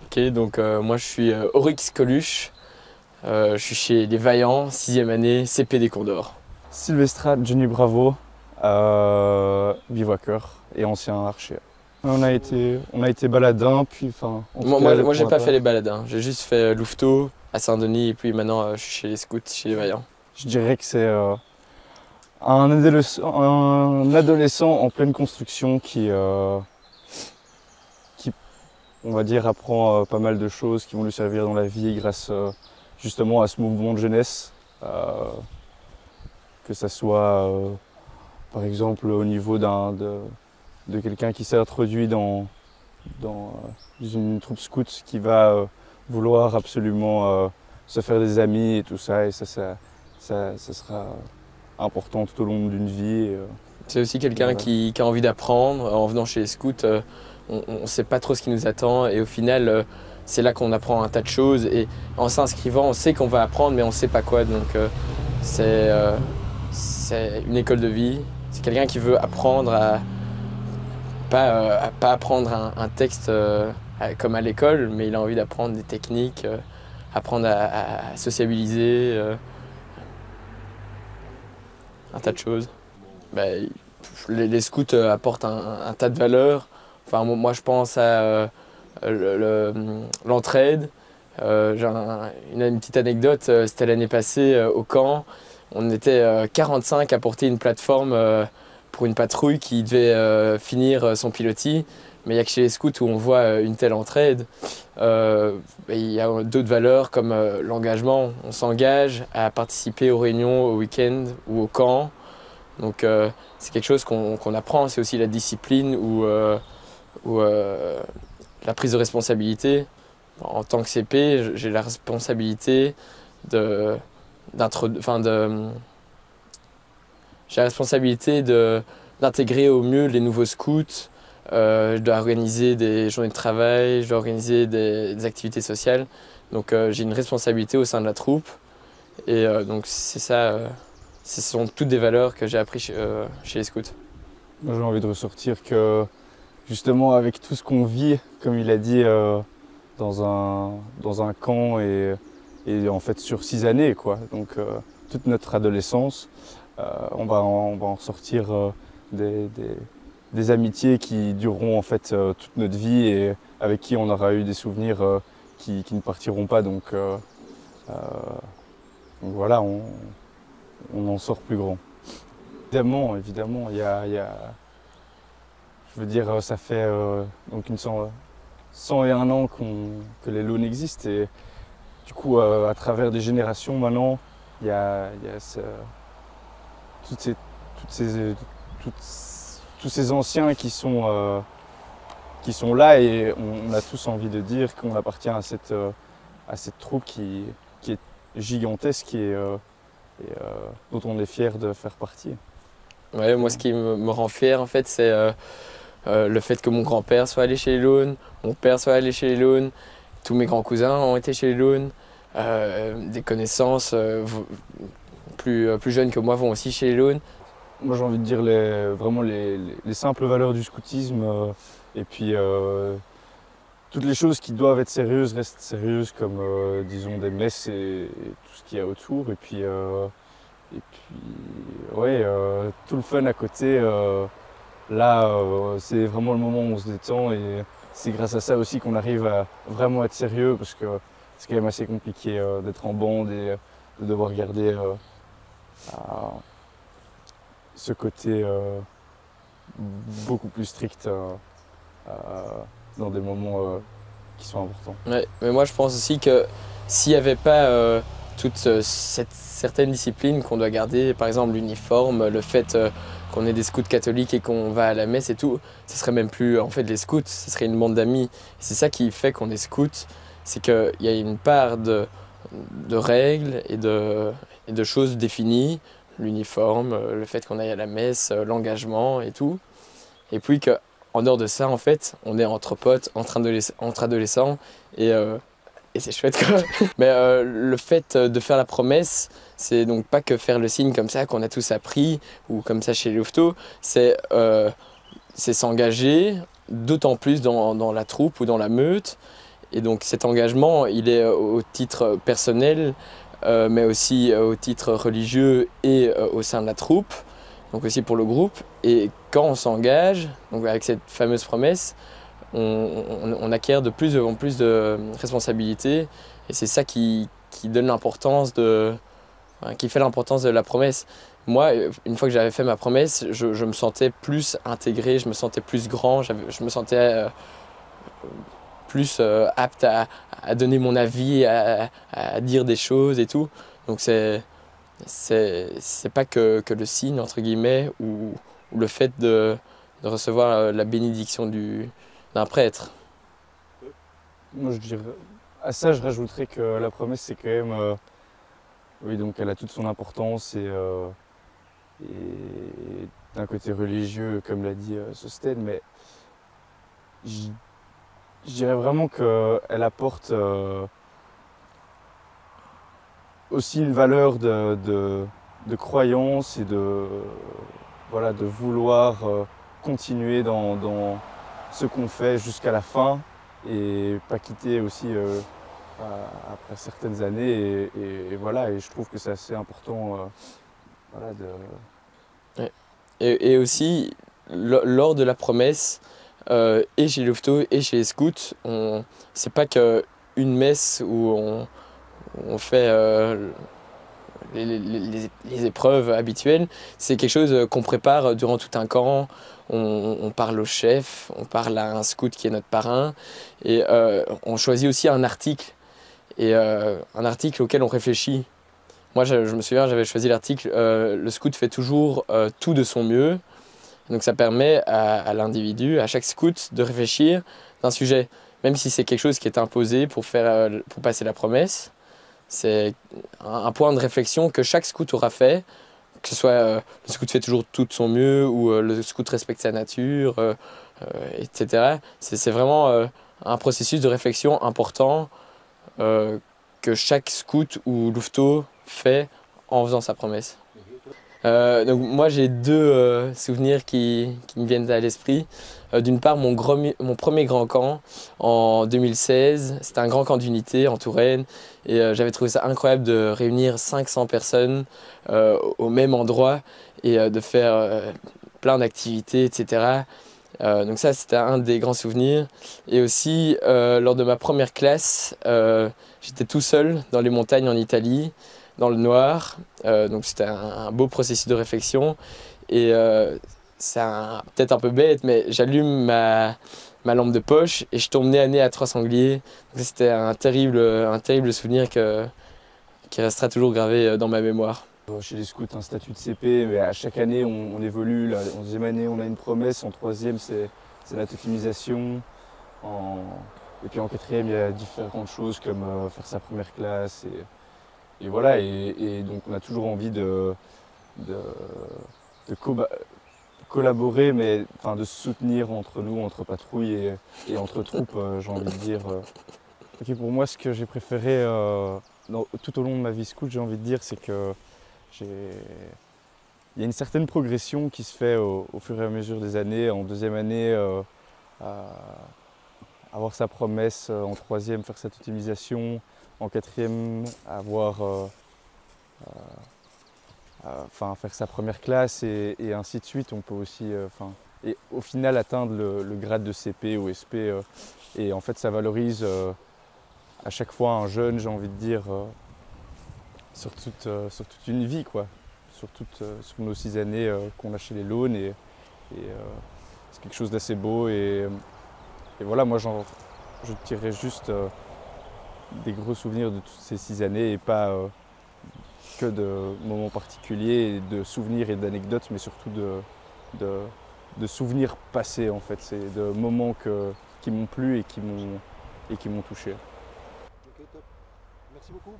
Ok, donc moi je suis Oryx Coluche, je suis chez les Vaillants, 6e année, CP des Cours d'Or. Sylvestra Johnny Bravo, bivouaqueur et ancien archer. On a été baladin, puis enfin. Moi j'ai pas fait les balades, hein. J'ai juste fait Louveteau à Saint-Denis et puis maintenant je suis chez les scouts, chez les Vaillants. Je dirais que c'est un adolescent en pleine construction qui on va dire, apprend pas mal de choses qui vont lui servir dans la vie grâce justement à ce mouvement de jeunesse. Que ça soit par exemple au niveau de quelqu'un qui s'est introduit dans une troupe scout qui va vouloir absolument se faire des amis et tout ça, et ça sera important tout au long d'une vie. C'est aussi quelqu'un voilà. qui a envie d'apprendre. En venant chez les scouts, on ne sait pas trop ce qui nous attend et au final, c'est là qu'on apprend un tas de choses. Et en s'inscrivant, on sait qu'on va apprendre, mais on ne sait pas quoi. Donc c'est une école de vie. C'est quelqu'un qui veut apprendre à pas apprendre un texte comme à l'école, mais il a envie d'apprendre des techniques, apprendre à sociabiliser, un tas de choses. Les scouts apportent un tas de valeurs. Enfin, moi, je pense à l'entraide. J'ai une petite anecdote, c'était l'année passée au camp. On était 45 à porter une plateforme pour une patrouille qui devait finir son pilotis. Mais il n'y a que chez les scouts où on voit une telle entraide. Il y a d'autres valeurs comme l'engagement. On s'engage à participer aux réunions, au week-end ou au camp. Donc c'est quelque chose qu'on apprend. C'est aussi la discipline ou la prise de responsabilité. En tant que CP, j'ai la responsabilité d'intégrer au mieux les nouveaux scouts. Je dois organiser des journées de travail, je dois organiser des activités sociales. Donc j'ai une responsabilité au sein de la troupe. Et donc c'est ça, ce sont toutes des valeurs que j'ai apprises chez les scouts. Moi, j'ai envie de ressortir que justement avec tout ce qu'on vit, comme il a dit, dans un camp et en fait sur 6 années, quoi. Donc toute notre adolescence, on va en ressortir des amitiés qui dureront en fait toute notre vie et avec qui on aura eu des souvenirs qui ne partiront pas. Donc voilà, on en sort plus grand. Évidemment, il y a je veux dire, ça fait donc 101 ans que les Launes existent et du coup, à travers des générations maintenant, il y a tous ces anciens qui sont là et on a tous envie de dire qu'on appartient à cette troupe qui est gigantesque et dont on est fier de faire partie. Ouais, moi, ce qui me rend fier, en fait, c'est le fait que mon grand-père soit allé chez les Launes, mon père soit allé chez les Launes, tous mes grands cousins ont été chez les Launes, des connaissances plus jeunes que moi vont aussi chez les Launes. Moi, j'ai envie de dire vraiment les simples valeurs du scoutisme et puis toutes les choses qui doivent être sérieuses restent sérieuses, comme disons des messes et tout ce qu'il y a autour. Et puis ouais, tout le fun à côté. Là, c'est vraiment le moment où on se détend et c'est grâce à ça aussi qu'on arrive à vraiment être sérieux parce que c'est quand même assez compliqué d'être en bande et de devoir garder ce côté beaucoup plus strict dans des moments qui sont importants. Ouais, mais moi je pense aussi que s'il n'y avait pas toute cette certaine discipline qu'on doit garder, par exemple l'uniforme, le fait qu'on est des scouts catholiques et qu'on va à la messe et tout, ce serait même plus en fait les scouts, ce serait une bande d'amis. C'est ça qui fait qu'on est scouts, c'est qu'il y a une part de règles et de choses définies, l'uniforme, le fait qu'on aille à la messe, l'engagement et tout. Et puis qu'en dehors de ça, en fait, on est entre potes, entre adolescents et c'est chouette quoi. Mais le fait de faire la promesse, c'est donc pas que faire le signe comme ça qu'on a tous appris ou comme ça chez les Louveteaux, c'est s'engager d'autant plus dans la troupe ou dans la meute Et donc cet engagement, il est au titre personnel, mais aussi au titre religieux et au sein de la troupe, donc aussi pour le groupe. Et quand on s'engage, donc avec cette fameuse promesse, on acquiert de plus en plus de responsabilités. Et c'est ça qui donne l'importance qui fait l'importance de la promesse. Moi, une fois que j'avais fait ma promesse, je me sentais plus intégré, je me sentais plus grand, je me sentais plus apte à donner mon avis, à dire des choses et tout. Donc c'est pas que le signe, entre guillemets, ou le fait de recevoir la bénédiction d'un prêtre. Moi, je dirais, à ça, je rajouterais que la promesse, c'est quand même, oui, donc elle a toute son importance et d'un côté religieux, comme l'a dit Sostène, mais je je dirais vraiment qu'elle apporte aussi une valeur de croyance et voilà, de vouloir continuer dans ce qu'on fait jusqu'à la fin et pas quitter aussi après certaines années. Et voilà, et je trouve que c'est assez important voilà, Ouais. Et aussi, lors de la promesse, et chez les Louveteaux et chez les scouts, c'est pas qu'une messe où on fait les épreuves habituelles, c'est quelque chose qu'on prépare durant tout un camp. On parle au chef, on parle à un scout qui est notre parrain, et on choisit aussi un article, et un article auquel on réfléchit. Moi, je me souviens, j'avais choisi l'article le scout fait toujours tout de son mieux. Donc ça permet à l'individu, à chaque scout, de réfléchir d'un sujet, même si c'est quelque chose qui est imposé pour passer la promesse. C'est un point de réflexion que chaque scout aura fait, que ce soit le scout fait toujours tout de son mieux ou le scout respecte sa nature, etc. C'est vraiment un processus de réflexion important que chaque scout ou louveteau fait en faisant sa promesse. Donc moi j'ai deux souvenirs qui me viennent à l'esprit. D'une part mon premier grand camp en 2016, c'était un grand camp d'unité en Touraine et j'avais trouvé ça incroyable de réunir 500 personnes au même endroit et de faire plein d'activités, etc. Donc ça c'était un des grands souvenirs. Et aussi lors de ma première classe, j'étais tout seul dans les montagnes en Italie, dans le noir, donc c'était un beau processus de réflexion et c'est peut-être un peu bête mais j'allume ma lampe de poche et je tombe nez à nez à 3 sangliers. C'était un terrible souvenir qui restera toujours gravé dans ma mémoire. chez les scouts un statut de CP, mais à chaque année on évolue. La 11e année on a une promesse, en 3e c'est la totémisation, et puis en 4e il y a différentes choses comme faire sa première classe. Et voilà, et donc on a toujours envie de collaborer, mais enfin, de se soutenir entre nous, entre patrouilles et entre troupes, j'ai envie de dire. Ok, pour moi, ce que j'ai préféré tout au long de ma vie scout, j'ai envie de dire, c'est que il y a une certaine progression qui se fait au fur et à mesure des années. En 2e année, avoir sa promesse, en 3e, faire sa totémisation. En 4e, faire sa première classe et ainsi de suite. On peut aussi, et au final, atteindre le grade de CP ou SP. Et en fait, ça valorise à chaque fois un jeune, j'ai envie de dire, sur toute une vie, quoi. Sur nos 6 années qu'on a chez les Launes. Et c'est quelque chose d'assez beau. Et voilà, moi, je tirerais juste des gros souvenirs de toutes ces 6 années et pas que de moments particuliers, de souvenirs et d'anecdotes, mais surtout de souvenirs passés en fait. C'est de moments qui m'ont plu et qui m'ont touché. Ok, top. Merci beaucoup.